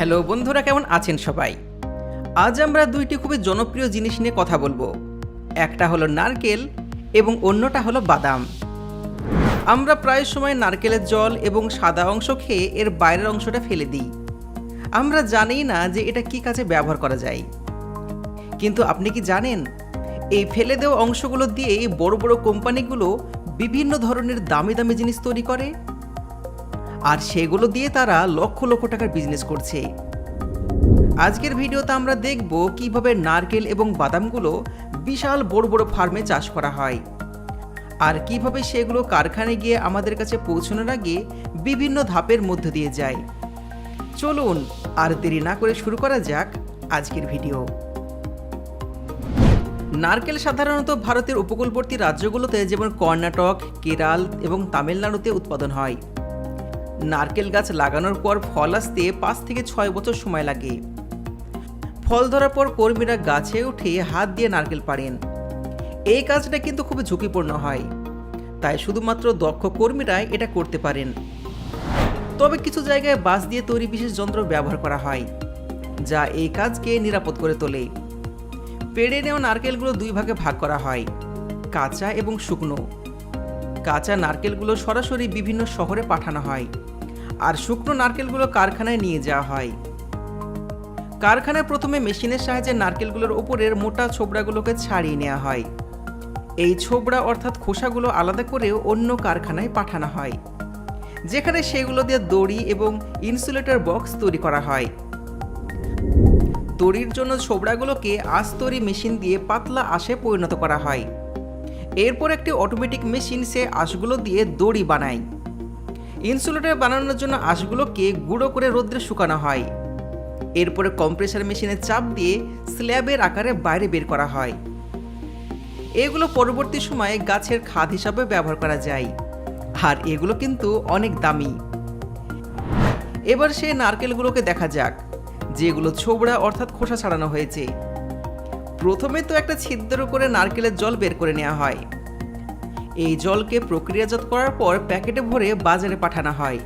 Hello বন্ধুরা, কেমন আছেন সবাই? আজ আমরা দুইটি খুবই জনপ্রিয় জিনিস নিয়ে কথা বলবো। একটা হলো নারকেল এবং অন্যটা হলো বাদাম। আমরা প্রায় সময় নারকেলের জল এবং সাদা অংশ খেয়ে এর বাইরের অংশটা ফেলে দিই। আমরা জানিই না যে এটা কি কাজে ব্যবহার করা যায়। কিন্তু আপনি কি জানেন, এই ফেলে দেওয়া অংশগুলো দিয়ে বড় বড় কোম্পানিগুলো বিভিন্ন ধরনের দামি দামি জিনিস তৈরি করে, আর সেগুলো দিয়ে তারা লক্ষ লক্ষ টাকার বিজনেস করছে। আজকের ভিডিওতে আমরা দেখব কিভাবে নারকেল এবং বাদামগুলো বিশাল বড় বড় ফার্মে চাষ করা হয়, আর কিভাবে সেগুলো কারখানায় গিয়ে আমাদের কাছে পৌঁছানোর আগে বিভিন্ন ধাপের মধ্য দিয়ে যায়। চলুন আর দেরি না করে শুরু করা যাক আজকের ভিডিও। নারকেল সাধারণত ভারতের উপকূলবর্তী রাজ্যগুলোতে যেমন কর্ণাটক, কেরল এবং তামিলনাড়ুতে উৎপাদন হয়। নারকেল গাছ লাগানোর পর ফল আসতে 5 থেকে 6 বছর সময় লাগে। ফল ধরার পর কর্মীরা গাছে উঠে হাত দিয়ে নারকেল পাড়েন। এই কাজটা কিন্তু খুব ঝুঁকিপূর্ণ হয়, তাই শুধুমাত্র দক্ষ কর্মীরাই এটা করতে পারেন। তবে কিছু জায়গায় বাঁশ দিয়ে তৈরি বিশেষ যন্ত্র ব্যবহার করা হয়, যা এই কাজকে নিরাপদ করে তোলে। পেড়ে নেওয়া নারকেলগুলো 2 ভাগে ভাগ করা হয়, কাঁচা এবং শুকনো। কাঁচা নারকেলগুলো সরাসরি বিভিন্ন শহরে পাঠানো হয়, আর শুকনো নারকেলগুলো কারখানায় নিয়ে যাওয়া হয়। কারখানায় প্রথমে মেশিনের সাহায্যে নারকেলগুলোর উপরের মোটা ছোবড়াগুলোকে ছাড়িয়ে নেওয়া হয়। এই ছোবড়া অর্থাৎ খোসাগুলো আলাদা করে অন্য কারখানায় পাঠানো হয়, যেখানে সেগুলো দিয়ে দড়ি এবং ইনসুলেটর বক্স তৈরি করা হয়। দড়ির জন্য ছোবড়াগুলোকে আস্তরি মেশিন দিয়ে পাতলা আঁশে পরিণত করা হয়। এরপর একটি অটোমেটিক মেশিন সে আঁশগুলো দিয়ে দড়ি বানায়। ইনসুলেটর বানানোর জন্য আঁশগুলোকে গুঁড়ো করে রোদ্রে শুকানো হয়। এরপরে কম্প্রেসার মেশিনে চাপ দিয়ে স্ল্যাবের আকারে বাইরে বের করা হয়। এগুলো পরবর্তী সময়ে গাছের খাদ হিসাবে ব্যবহার করা যায়, আর এগুলো কিন্তু অনেক দামি। এবার সেই নারকেলগুলোকে দেখা যাক, যেগুলো ছোবড়া অর্থাৎ খোসা ছাড়ানো হয়েছে। প্রথমে তো একটা ছিদ্র করে নারকেলের জল বের করে নেওয়া হয়। এই জলকে প্রক্রিয়াজাত করার পর প্যাকেটে ভরে বাজারে পাঠানো হয়।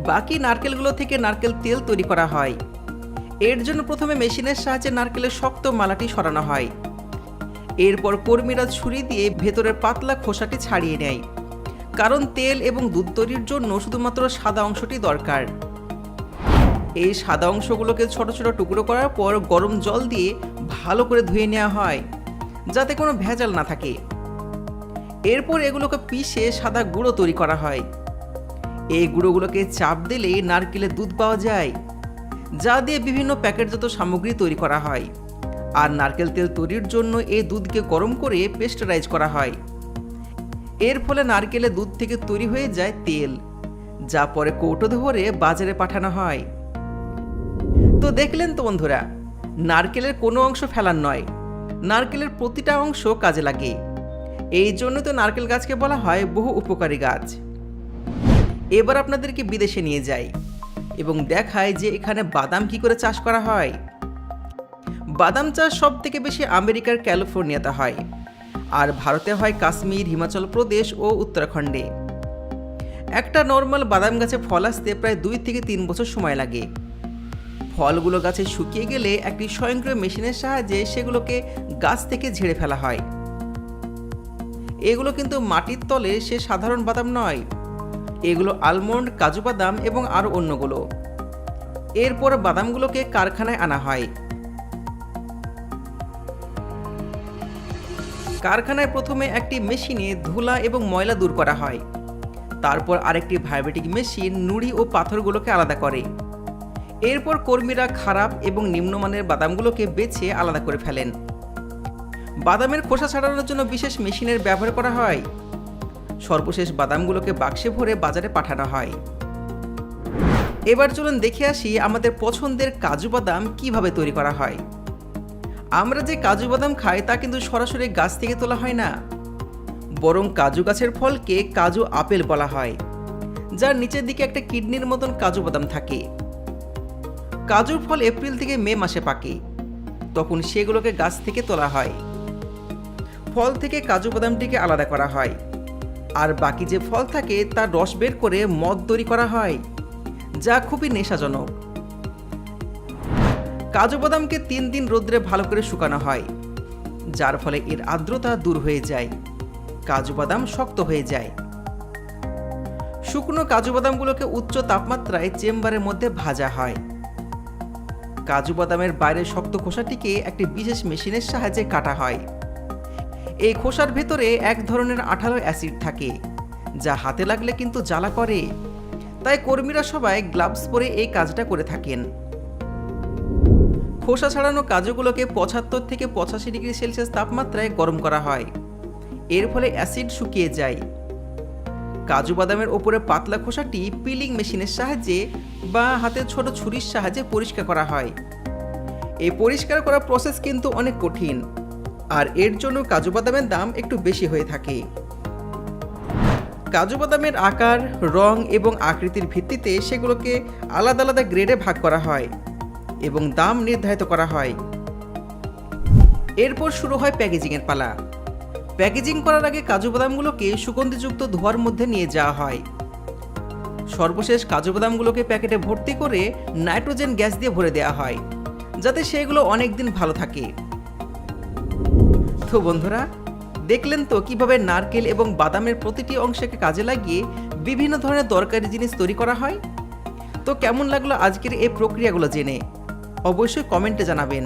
বাকি নারকেলগুলো থেকে নারকেল তেল তৈরি করা হয়। এর জন্য প্রথমে মেশিনের সাহায্যে নারকেলের শক্ত মালাটি সরানো হয়। এরপর কর্মীরা ছুরি দিয়ে ভেতরের পাতলা খোসাটি ছাড়িয়ে নেয়, কারণ তেল এবং দুধ তৈরির জন্য শুধুমাত্র সাদা অংশটি দরকার। এই সাদা অংশগুলোকে ছোট ছোট টুকরো করার পর গরম জল দিয়ে ভালো করে ধুয়ে নেওয়া হয়, যাতে কোনো ভেজাল না থাকে। এরপর এগুলোকে পিষে সাদা গুঁড়ো তৈরি করা হয়। এই গুঁড়োগুলোকে চাপ দিলেই নারকেলের দুধ পাওয়া যায়, যা দিয়ে বিভিন্ন প্যাকেটজাত সামগ্রী তৈরি করা হয়। আর নারকেল তেল তৈরির জন্য এই দুধকে গরম করে পেস্টারাইজ করা হয়। এর ফলে নারকেলের দুধ থেকে তৈরি হয়ে যায় তেল, যা পরে কৌটোতে ভরে বাজারে পাঠানো হয়। তো দেখলেন তো বন্ধুরা, নারকেলের কোনো অংশ ফেলার নয়, নারকেলের প্রতিটা অংশ কাজে লাগে। এই জন্য তো নারকেল গাছকে বলা হয় বহু উপকারী গাছ। এবার আপনাদেরকে বিদেশে নিয়ে যাই এবং দেখায় যে এখানে বাদাম কি করে চাষ করা হয়। বাদাম চাষ সব থেকে বেশি আমেরিকার ক্যালিফোর্নিয়াতে হয়, আর ভারতে হয় কাশ্মীর, হিমাচল প্রদেশ ও উত্তরাখণ্ডে। একটা নর্মাল বাদাম গাছে ফল আসতে প্রায় 2 থেকে 3 বছর সময় লাগে। ফলগুলো গাছে শুকিয়ে গেলে একটি স্বয়ংক্রিয় মেশিনের সাহায্যে সেগুলোকে গাছ থেকে ঝেড়ে ফেলা হয়। এগুলো কিন্তু মাটির তলে সে সাধারণ বাদাম নয়, এগুলো আলমন্ড, কাজু বাদাম এবং আরও অন্যগুলো। এরপর বাদামগুলোকে কারখানায় আনা হয়। কারখানায় প্রথমে একটি মেশিনে ধুলা এবং ময়লা দূর করা হয়। তারপর আরেকটি ভাইব্রেটিক মেশিন নুড়ি ও পাথরগুলোকে আলাদা করে। এরপর কর্মীরা খারাপ এবং নিম্নমানের বাদামগুলোকে বেছে আলাদা করে ফেলেন। বাদামের খোসা ছাড়ানোর জন্য বিশেষ মেশিনের ব্যবহার করা হয়। সর্বশেষ বাদামগুলোকে বাক্সে ভরে বাজারে পাঠানো হয়। এবার চলুন দেখে আসি আমাদের পছন্দের কাজু বাদাম কিভাবে তৈরি করা হয়। আমরা যে কাজু বাদাম খাই তা কিন্তু সরাসরি গাছ থেকে তোলা হয় না, বরং কাজু গাছের ফলকে কাজু আপেল বলা হয়, যার নিচের দিকে একটা কিডনির মতন কাজু বাদাম থাকে। কাজুর ফল এপ্রিল থেকে মে মাসে পাকে, তখন সেগুলোকে গাছ থেকে তোলা হয়। ফল থেকে কাজু বাদামটিকে আলাদা করা হয়, আর বাকি যে ফল থাকে তার রস বের করে মদ তৈরি করা হয়, যা খুবই নেশাজনক। কাজু বাদামকে 3 দিন রোদ্রে ভালো করে শুকানো হয়, যার ফলে এর আর্দ্রতা দূর হয়ে যায়, কাজু বাদাম শক্ত হয়ে যায়। শুকনো কাজু বাদামগুলোকে উচ্চ তাপমাত্রায় চেম্বারের মধ্যে ভাজা হয়। কাজু বাদামের বাইরের শক্ত খোসাটিকে একটি বিশেষ মেশিনের সাহায্যে কাটা হয়। এই খোসার ভেতরে এক ধরনের আঠালো অ্যাসিড থাকে, যা হাতে লাগলে কিন্তু জ্বালা করে, তাই কর্মীরা সবাই গ্লাভস পরে এই কাজটা করে থাকেন। খোসা ছাড়ানো কাজুগুলোকে 75 থেকে 85 ডিগ্রি সেলসিয়াস তাপমাত্রায় গরম করা হয়। এর ফলে অ্যাসিড শুকিয়ে যায়। কাজু বাদামের ওপরে পাতলা খোসাটি পিলিং মেশিনের সাহায্যে বা হাতের ছোট ছুরির সাহায্যে পরিষ্কার করা হয়। এই পরিষ্কার করা প্রসেস কিন্তু অনেক কঠিন, আর এর জন্য কাজু বাদামের দাম একটু বেশি হয়ে থাকে। কাজু বাদামের আকার, রং এবং আকৃতির ভিত্তিতে সেগুলোকে আলাদা আলাদা গ্রেডে ভাগ করা হয় এবং দাম নির্ধারিত করা হয়। এরপর শুরু হয় প্যাকেজিংয়ের পালা। প্যাকেজিং করার আগে কাজু বাদামগুলোকে সুগন্ধিযুক্ত ধোঁয়ার মধ্যে নিয়ে যাওয়া হয়। সর্বশেষ কাজু বাদামগুলোকে প্যাকেটে ভর্তি করে নাইট্রোজেন গ্যাস দিয়ে ভরে দেওয়া হয়, যাতে সেগুলো অনেক দিন ভালো থাকে। তো বন্ধুরা, দেখলেন তো কিভাবে নারকেল এবং বাদামের প্রতিটি অংশকে কাজে লাগিয়ে বিভিন্ন ধরনের দরকারি জিনিস তৈরি করা হয়। তো কেমন লাগলো আজকের এই প্রক্রিয়াগুলো জেনে? অবশ্যই কমেন্টে জানাবেন।